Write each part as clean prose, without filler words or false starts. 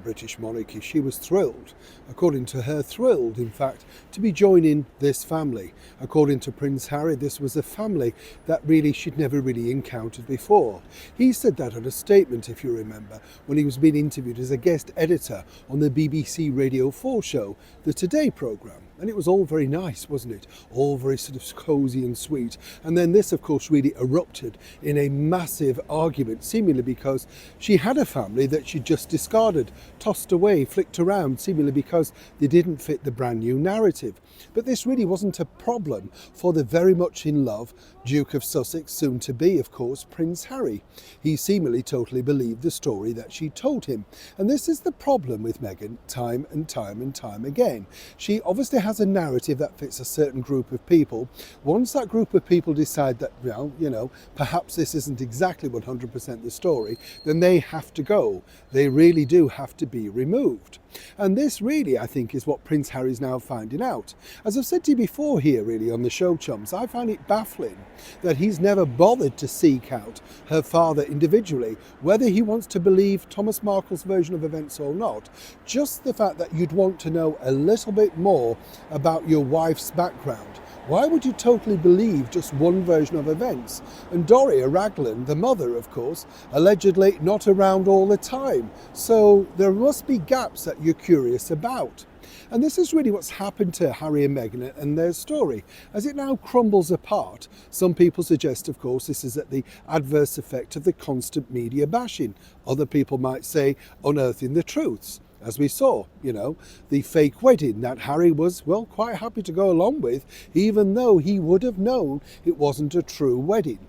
British monarchy. She was thrilled, according to her, thrilled in fact, to be joining this family. According to Prince Harry, this was a family that really she'd never really encountered before. He said that on a statement, if you remember, when he was being interviewed as a guest editor on the BBC Radio 4 show, the Today programme. And it was all very nice, wasn't it? All very sort of cosy and sweet. And then this, of course, really erupted in a massive argument, seemingly because she had a family that she just discarded, tossed away, flicked around, seemingly because they didn't fit the brand new narrative. But this really wasn't a problem for the very much in love Duke of Sussex, soon to be, of course, Prince Harry. He seemingly totally believed the story that she told him. And this is the problem with Meghan time and time and time again. She obviously has a narrative that fits a certain group of people. Once that group of people decide that, well, you know, perhaps this isn't exactly 100% the story, then they have to go. They really do have to be removed. And this really, I think, is what Prince Harry's now finding out. As I've said to you before here, really, on the show, chums, I find it baffling that he's never bothered to seek out her father individually, whether he wants to believe Thomas Markle's version of events or not. Just the fact that you'd want to know a little bit more about your wife's background. Why would you totally believe just one version of events? And Doria Raglan, the mother, of course, allegedly not around all the time. So there must be gaps that you're curious about. And this is really what's happened to Harry and Meghan and their story. As it now crumbles apart, some people suggest, of course, this is at the adverse effect of the constant media bashing. Other people might say unearthing the truths. As we saw, you know, the fake wedding that Harry was, well, quite happy to go along with, even though he would have known it wasn't a true wedding.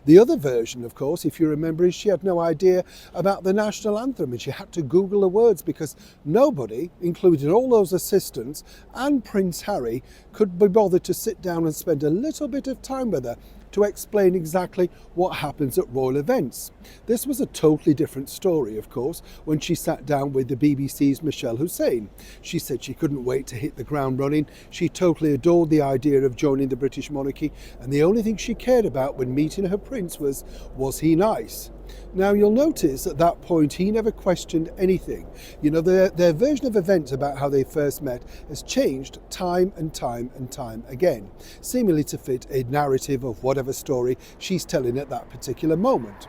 The other version, of course, if you remember, is she had no idea about the national anthem and she had to Google the words because nobody, including all those assistants and Prince Harry, could be bothered to sit down and spend a little bit of time with her to explain exactly what happens at royal events. This was a totally different story, of course, when she sat down with the BBC's Michelle Hussein. She said she couldn't wait to hit the ground running. She totally adored the idea of joining the British monarchy, and the only thing she cared about when meeting her prince was he nice? Now you'll notice at that point he never questioned anything. You know, their version of events about how they first met has changed time and time and time again, seemingly to fit a narrative of whatever story she's telling at that particular moment.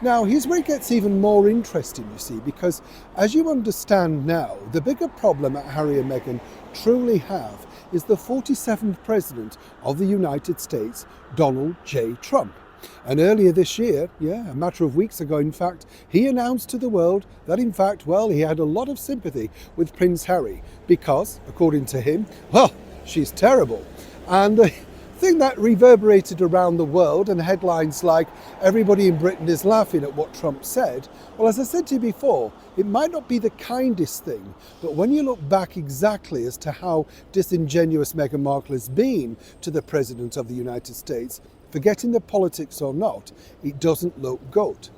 Now here's where it gets even more interesting, you see, because as you understand now, the bigger problem that Harry and Meghan truly have is the 47th President of the United States, Donald J. Trump. And earlier this year, a matter of weeks ago, in fact, he announced to the world that, in fact, well, he had a lot of sympathy with Prince Harry because, according to him, well, she's terrible. And the thing that reverberated around the world and headlines like everybody in Britain is laughing at what Trump said, well, as I said to you before, it might not be the kindest thing, but when you look back exactly as to how disingenuous Meghan Markle has been to the President of the United States, forgetting the politics or not, it doesn't look good.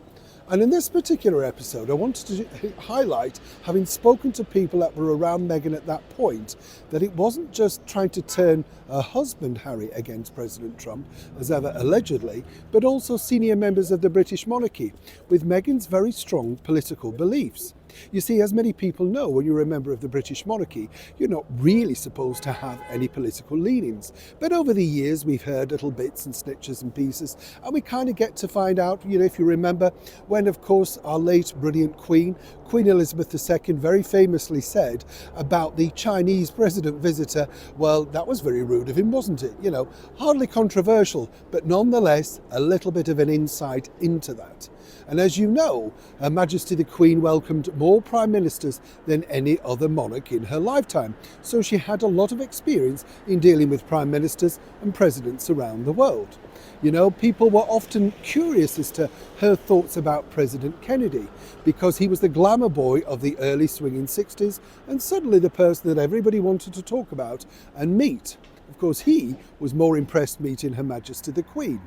And in this particular episode, I wanted to highlight, having spoken to people that were around Meghan at that point, that it wasn't just trying to turn her husband, Harry, against President Trump, as ever allegedly, but also senior members of the British monarchy, with Meghan's very strong political beliefs. You see, as many people know, when you're a member of the British monarchy, you're not really supposed to have any political leanings. But over the years, we've heard little bits and snitches and pieces, and we kind of get to find out, you know, if you remember, when, of course, our late brilliant Queen Elizabeth II very famously said about the Chinese president visitor, well, that was very rude of him, wasn't it? You know, hardly controversial, but nonetheless, a little bit of an insight into that. And as you know, Her Majesty the Queen welcomed more prime ministers than any other monarch in her lifetime. So she had a lot of experience in dealing with prime ministers and presidents around the world. You know, people were often curious as to her thoughts about President Kennedy because he was the glamour boy of the early swinging 60s and suddenly the person that everybody wanted to talk about and meet. Of course, he was more impressed meeting Her Majesty the Queen.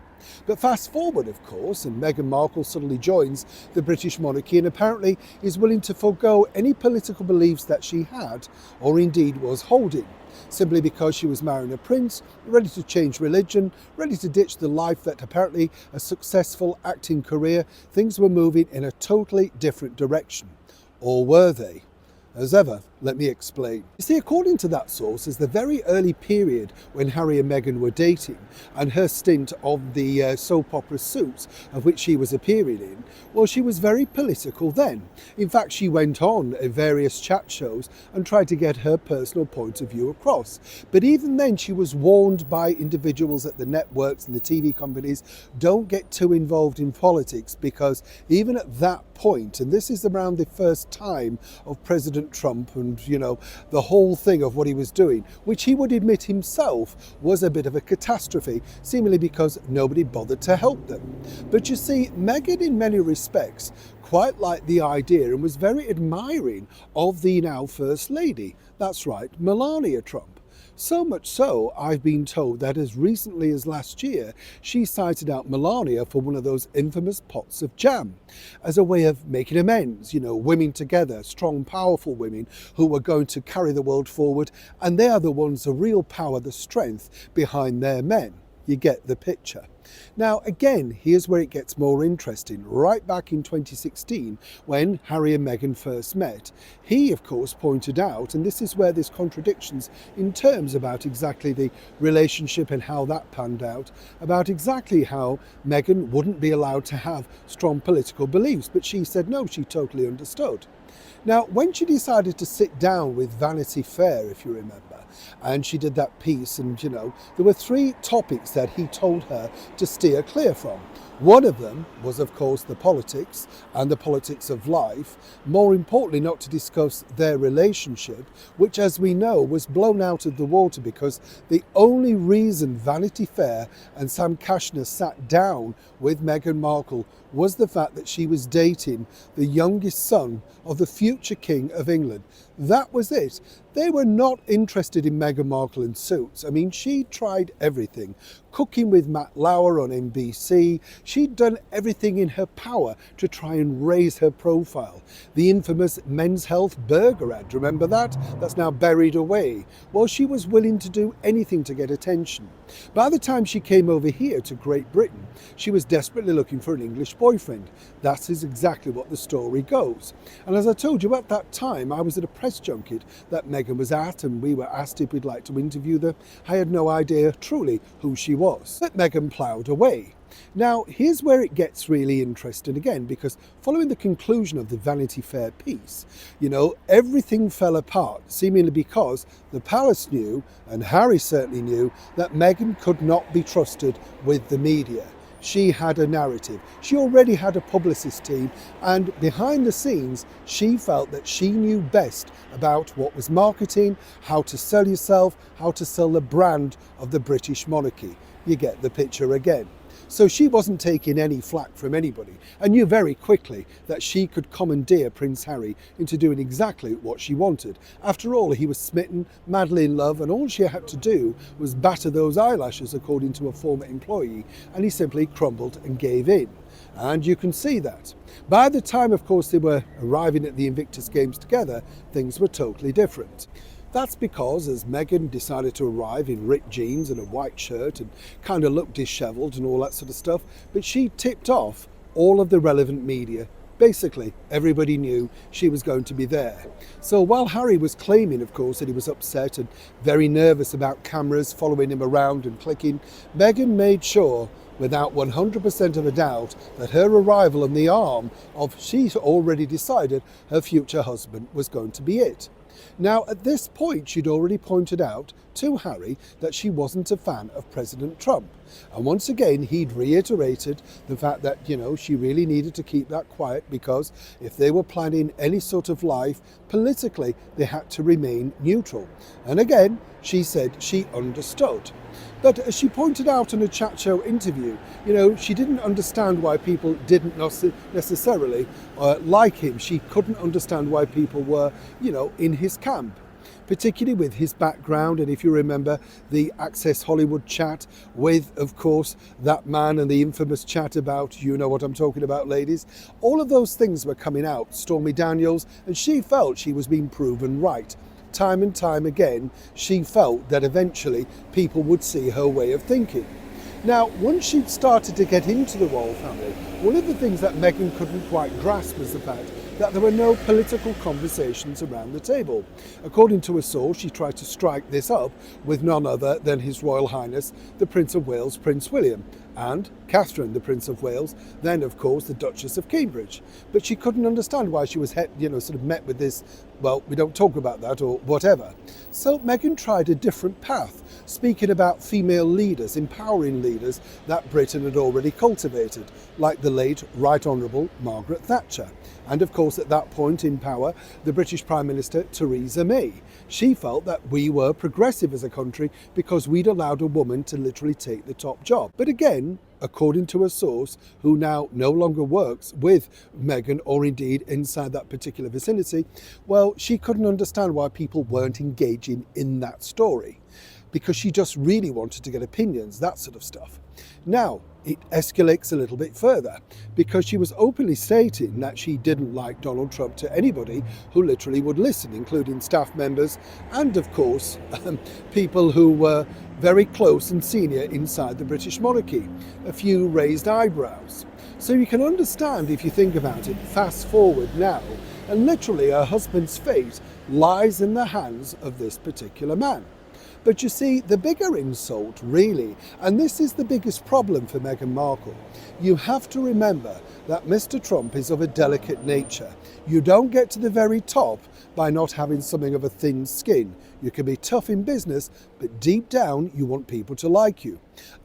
But fast forward, of course, and Meghan Markle suddenly joins the British monarchy and apparently is willing to forego any political beliefs that she had or indeed was holding, simply because she was marrying a prince, ready to change religion, ready to ditch the life that apparently a successful acting career, things were moving in a totally different direction. Or were they? As ever, let me explain. You see, according to that source, is the very early period when Harry and Meghan were dating and her stint of the soap opera Suits, of which she was appearing in, well, she was very political then. In fact, she went on various chat shows and tried to get her personal point of view across. But even then, she was warned by individuals at the networks and the TV companies, don't get too involved in politics, because even at that point, and this is around the first time of President Trump and, the whole thing of what he was doing, which he would admit himself was a bit of a catastrophe, seemingly because nobody bothered to help them. But you see, Meghan in many respects quite liked the idea and was very admiring of the now First Lady. That's right, Melania Trump. So much so, I've been told that as recently as last year, she cited out Melania for one of those infamous pots of jam as a way of making amends, women together, strong, powerful women who were going to carry the world forward, and they are the ones, the real power, the strength behind their men. You get the picture. Now, again, here's where it gets more interesting. Right back in 2016, when Harry and Meghan first met, he, of course, pointed out, and this is where there's contradictions in terms about exactly the relationship and how that panned out, about exactly how Meghan wouldn't be allowed to have strong political beliefs, but she said no, she totally understood. Now, when she decided to sit down with Vanity Fair, if you remember, and she did that piece, and there were 3 topics that he told her to steer clear from. One of them was, of course, the politics and the politics of life. More importantly, not to discuss their relationship, which, as we know, was blown out of the water because the only reason Vanity Fair and Sam Kashner sat down with Meghan Markle was the fact that she was dating the youngest son of the future King of England. That was it. They were not interested in Meghan Markle and Suits. I mean, she tried everything. Cooking with Matt Lauer on NBC. She'd done everything in her power to try and raise her profile. The infamous Men's Health burger ad, remember that? That's now buried away. Well, she was willing to do anything to get attention. By the time she came over here to Great Britain, she was desperately looking for an English boyfriend. That is exactly what the story goes. And as I told you, at that time, I was at a press junket that Meghan was at, and we were asked if we'd like to interview her. I had no idea truly who she was. But Meghan ploughed away. Now, here's where it gets really interesting again, because following the conclusion of the Vanity Fair piece, everything fell apart, seemingly because the palace knew, and Harry certainly knew, that Meghan could not be trusted with the media. She had a narrative. She already had a publicist team, and behind the scenes, she felt that she knew best about what was marketing, how to sell yourself, how to sell the brand of the British monarchy. You get the picture again. So she wasn't taking any flack from anybody, and knew very quickly that she could commandeer Prince Harry into doing exactly what she wanted. After all, he was smitten, madly in love, and all she had to do was batter those eyelashes, according to a former employee, and he simply crumbled and gave in. And you can see that. By the time, of course, they were arriving at the Invictus Games together, things were totally different. That's because as Meghan decided to arrive in ripped jeans and a white shirt and kind of looked dishevelled and all that sort of stuff, but she tipped off all of the relevant media. Basically, everybody knew she was going to be there. So while Harry was claiming, of course, that he was upset and very nervous about cameras following him around and clicking, Meghan made sure, without 100% of a doubt, that her arrival on the arm of, she already decided, her future husband was going to be it. Now, at this point, she'd already pointed out to Harry that she wasn't a fan of President Trump. And once again, he'd reiterated the fact that, she really needed to keep that quiet, because if they were planning any sort of life, politically, they had to remain neutral. And again, she said she understood. But as she pointed out in a chat show interview, she didn't understand why people didn't necessarily like him. She couldn't understand why people were, in his camp, particularly with his background. And if you remember the Access Hollywood chat with, of course, that man, and the infamous chat about, you know what I'm talking about, ladies, all of those things were coming out, Stormy Daniels, and she felt she was being proven right. Time and time again, she felt that eventually people would see her way of thinking. Now, once she'd started to get into the royal family, one of the things that Meghan couldn't quite grasp was the fact that there were no political conversations around the table. According to a source, she tried to strike this up with none other than His Royal Highness, the Prince of Wales, Prince William, and Catherine, the Prince of Wales, then of course the Duchess of Cambridge. But she couldn't understand why she was sort of met with this, well, we don't talk about that or whatever. So Meghan tried a different path, speaking about female leaders, empowering leaders that Britain had already cultivated, like the late Right Honourable Margaret Thatcher. And of course at that point in power, the British Prime Minister Theresa May. She felt that we were progressive as a country because we'd allowed a woman to literally take the top job. But again, according to a source who now no longer works with Meghan or indeed inside that particular vicinity, well, she couldn't understand why people weren't engaging in that story because she just really wanted to get opinions, that sort of stuff. Now, it escalates a little bit further because she was openly stating that she didn't like Donald Trump to anybody who literally would listen, including staff members and, of course, people who were very close and senior inside the British monarchy. A few raised eyebrows. So you can understand, if you think about it, fast forward now, and literally her husband's fate lies in the hands of this particular man. But you see, the bigger insult, really, and this is the biggest problem for Meghan Markle, you have to remember that Mr. Trump is of a delicate nature. You don't get to the very top by not having something of a thin skin. You can be tough in business, but deep down you want people to like you.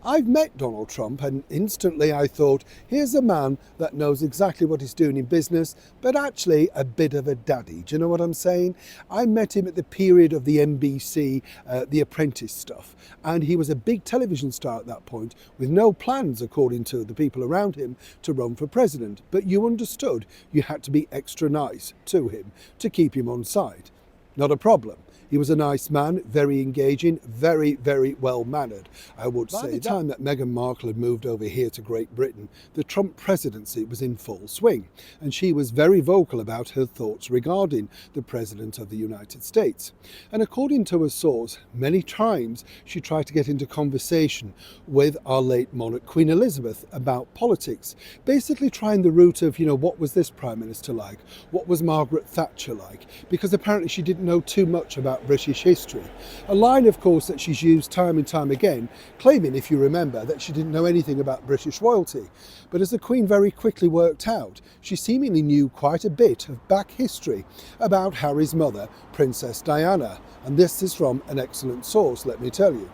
I've met Donald Trump and instantly I thought, here's a man that knows exactly what he's doing in business, but actually a bit of a daddy. Do you know what I'm saying? I met him at the period of the NBC, The Apprentice stuff, and he was a big television star at that point with no plans, according to the people around him, to run for president. But you understood you had to be extra nice to him to keep him on side. Not a problem. He was a nice man, very engaging, very, very well-mannered, I would say. By the time that Meghan Markle had moved over here to Great Britain, the Trump presidency was in full swing, and she was very vocal about her thoughts regarding the President of the United States. And according to a source, many times she tried to get into conversation with our late monarch, Queen Elizabeth, about politics, basically trying the route of, what was this Prime Minister like? What was Margaret Thatcher like? Because apparently she didn't know too much about British history. A line, of course, that she's used time and time again, claiming, if you remember, that she didn't know anything about British royalty. But as the Queen very quickly worked out, she seemingly knew quite a bit of back history about Harry's mother, Princess Diana. And this is from an excellent source, let me tell you.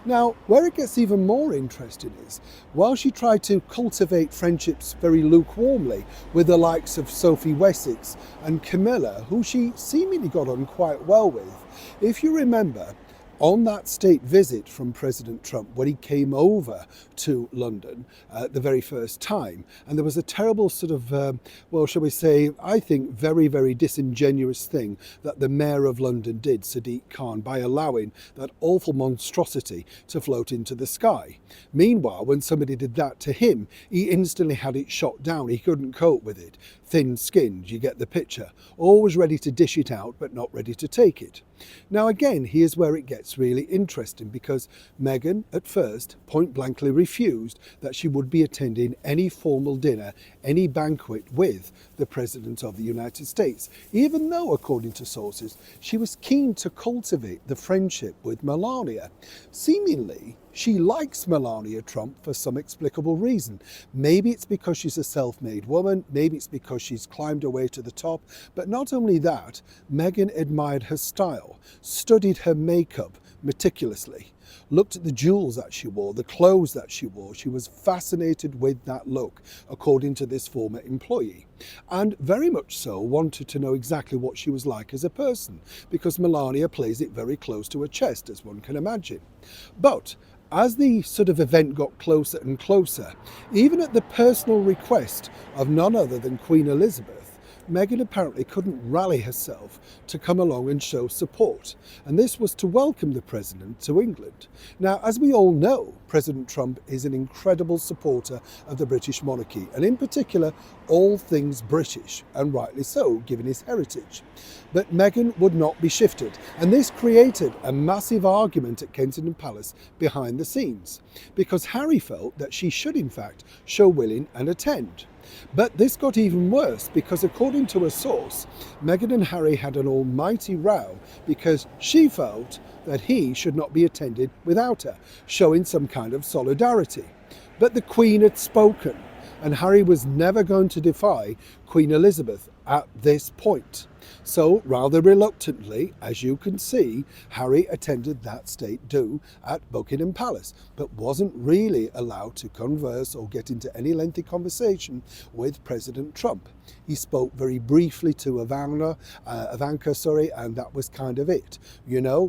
Now, where it gets even more interesting is, while she tried to cultivate friendships very lukewarmly with the likes of Sophie Wessex and Camilla, who she seemingly got on quite well with, if you remember, on that state visit from President Trump when he came over to London the very first time, and there was a terrible sort of, shall we say, I think very, very disingenuous thing that the Mayor of London did, Sadiq Khan, by allowing that awful monstrosity to float into the sky. Meanwhile, when somebody did that to him, he instantly had it shot down. He couldn't cope with it. Thin-skinned, you get the picture. Always ready to dish it out, but not ready to take it. Now again, here's where it gets really interesting, because Meghan at first point blankly refused that she would be attending any formal dinner, any banquet with the President of the United States, even though, according to sources, she was keen to cultivate the friendship with Melania. Seemingly, she likes Melania Trump for some explicable reason. Maybe it's because she's a self-made woman, maybe it's because she's climbed her way to the top, but not only that, Meghan admired her style, studied her makeup meticulously, looked at the jewels that she wore, the clothes that she wore. She was fascinated with that look, according to this former employee, and very much so wanted to know exactly what she was like as a person, because Melania plays it very close to her chest, as one can imagine. But as the sort of event got closer and closer, even at the personal request of none other than Queen Elizabeth, Meghan apparently couldn't rally herself to come along and show support, and this was to welcome the President to England. Now, as we all know, President Trump is an incredible supporter of the British monarchy, and in particular, all things British, and rightly so, given his heritage. But Meghan would not be shifted, and this created a massive argument at Kensington Palace behind the scenes, because Harry felt that she should in fact show willing and attend. But this got even worse because, according to a source, Meghan and Harry had an almighty row because she felt that he should not be attended without her, showing some kind of solidarity. But the Queen had spoken, and Harry was never going to defy Queen Elizabeth at this point. So, rather reluctantly, as you can see, Harry attended that state do at Buckingham Palace, but wasn't really allowed to converse or get into any lengthy conversation with President Trump. He spoke very briefly to Ivanka, and that was kind of it,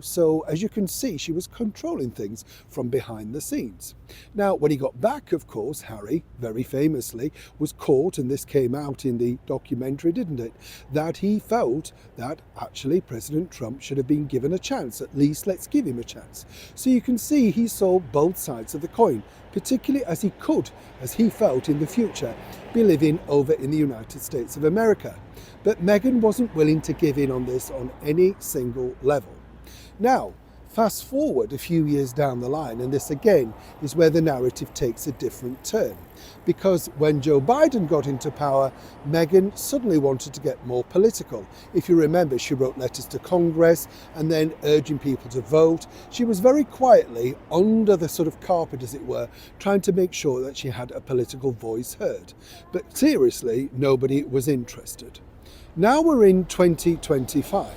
So, as you can see, she was controlling things from behind the scenes. Now, when he got back, of course, Harry, very famously, was caught, and this came out in the documentary, didn't it, that he felt that actually President Trump should have been given a chance. At least let's give him a chance. So you can see he saw both sides of the coin, particularly as he could, as he felt in the future, be living over in the United States of America. But Meghan wasn't willing to give in on this on any single level. Now, fast forward a few years down the line, and this again is where the narrative takes a different turn. Because when Joe Biden got into power, Meghan suddenly wanted to get more political. If you remember, she wrote letters to Congress and then urging people to vote. She was very quietly, under the sort of carpet as it were, trying to make sure that she had a political voice heard. But seriously, nobody was interested. Now we're in 2025,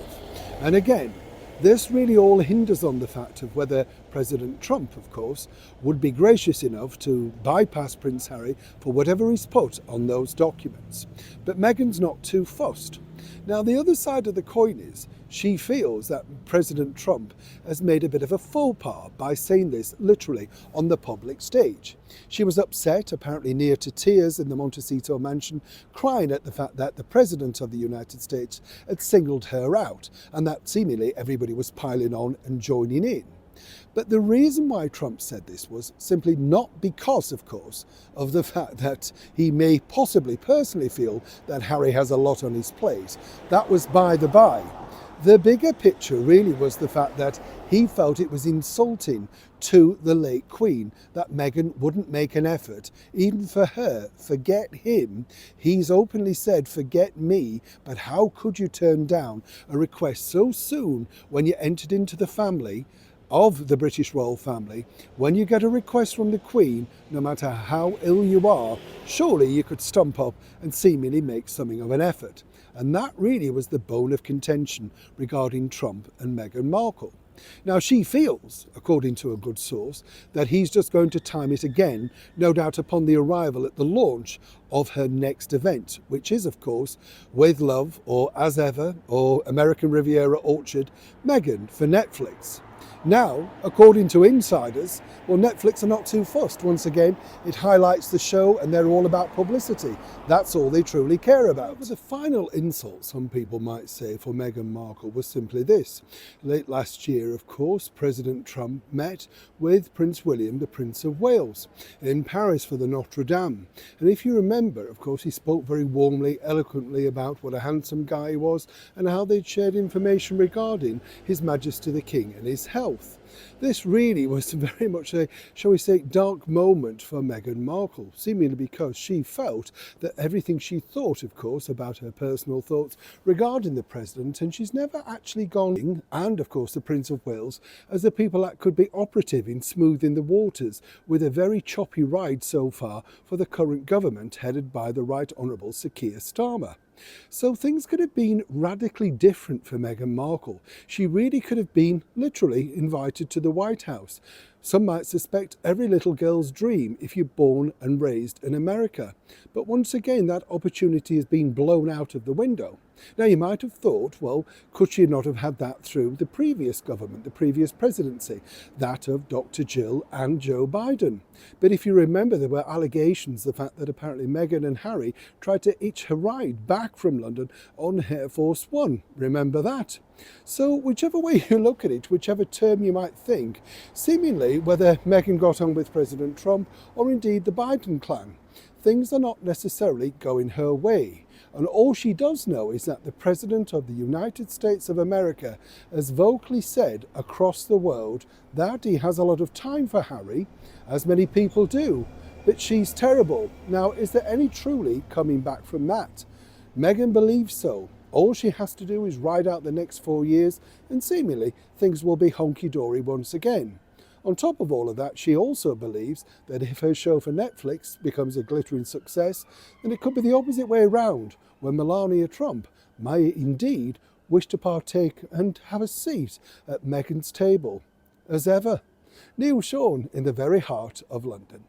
and again, this really all hinders on the fact of whether President Trump, of course, would be gracious enough to bypass Prince Harry for whatever is put on those documents. But Meghan's not too fussed. Now, the other side of the coin is she feels that President Trump has made a bit of a faux pas by saying this literally on the public stage. She was upset, apparently near to tears, in the Montecito mansion, crying at the fact that the President of the United States had singled her out and that seemingly everybody was piling on and joining in. But the reason why Trump said this was simply not because, of course, of the fact that he may possibly personally feel that Harry has a lot on his plate. That was by the by. The bigger picture really was the fact that he felt it was insulting to the late Queen that Meghan wouldn't make an effort, even for her. Forget him. He's openly said, forget me, but how could you turn down a request so soon when you entered into the family of the British royal family? When you get a request from the Queen, no matter how ill you are, surely you could stump up and seemingly make something of an effort. And that really was the bone of contention regarding Trump and Meghan Markle. Now, she feels, according to a good source, that he's just going to time it again, no doubt upon the arrival at the launch of her next event, which is, of course, With Love, or As Ever, or American Riviera Orchard, Meghan for Netflix. Now, according to insiders, well, Netflix are not too fussed. Once again, it highlights the show and they're all about publicity. That's all they truly care about. But the final insult, some people might say, for Meghan Markle was simply this. Late last year, of course, President Trump met with Prince William, the Prince of Wales, in Paris for the Notre Dame. And if you remember, of course, he spoke very warmly, eloquently about what a handsome guy he was and how they'd shared information regarding His Majesty the King and his health. This really was very much a, shall we say, dark moment for Meghan Markle, seemingly because she felt that everything she thought, of course, about her personal thoughts regarding the president, and she's never actually gone in, and of course the Prince of Wales, as the people that could be operative in smoothing the waters with a very choppy ride so far for the current government headed by the Right Honourable Sir Keir Starmer. So things could have been radically different for Meghan Markle. She really could have been literally invited to the White House. Some might suspect every little girl's dream if you're born and raised in America. But once again, that opportunity has been blown out of the window. Now, you might have thought, well, could she not have had that through the previous government, the previous presidency, that of Dr. Jill and Joe Biden? But if you remember, there were allegations, the fact that apparently Meghan and Harry tried to hitch a ride back from London on Air Force One. Remember that? So whichever way you look at it, whichever term you might think, seemingly whether Meghan got on with President Trump or indeed the Biden clan, things are not necessarily going her way. And all she does know is that the President of the United States of America has vocally said across the world that he has a lot of time for Harry, as many people do, that she's terrible. Now, is there any truly coming back from that? Meghan believes so. All she has to do is ride out the next 4 years and seemingly things will be honky-dory once again. On top of all of that, she also believes that if her show for Netflix becomes a glittering success, then it could be the opposite way around, where Melania Trump may indeed wish to partake and have a seat at Meghan's table. As ever, Neil Sean in the very heart of London.